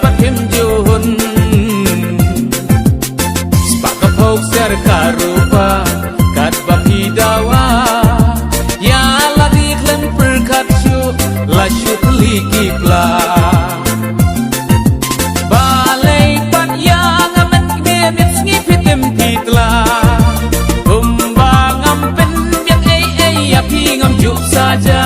patim juhun Sepak kepok serka rupa Kat baki dawa Ya lagi klen perkat syu Lasyu teliki pla Balai pat yang amen kebebet Ngipitim pitla Kumbang ampen Biang ay api ngamjuk saja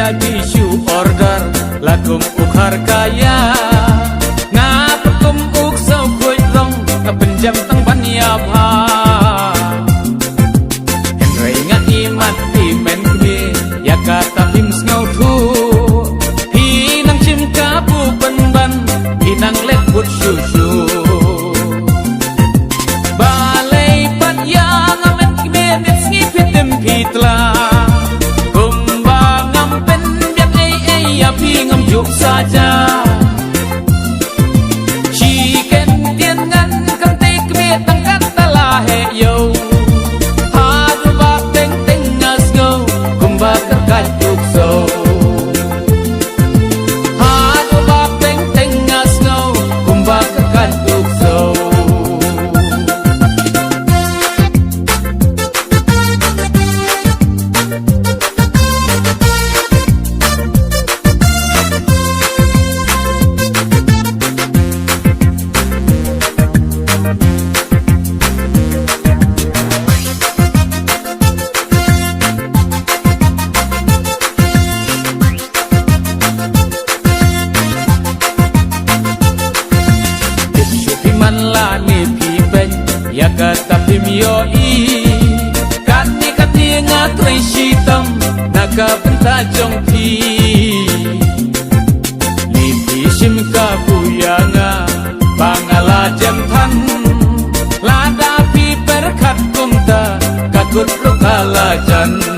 Bisu order lakum ukhar kaya ngapakum uk sau kuy rong ngapenjam tang banyap ha henry nga imat pimen kbi ya kata hims ngau thu hinang chim kapu ban hinang let put shu shu balai pat yang amen kbi ngi pitem pitla api ngamjuk saja Chicken tiên ngăn căng tê kme tăng cắt ta la he yo Hadu ba teng teng ngas go kumba terkat tuk so Hadu ba teng teng ngas go kumba terkat tuk so Ya kata pimyo i kati nga kray sitam nakapentajong ti lipi sim ka buya nga pangalajan tan lada pi perkat kumta kakut rukalajan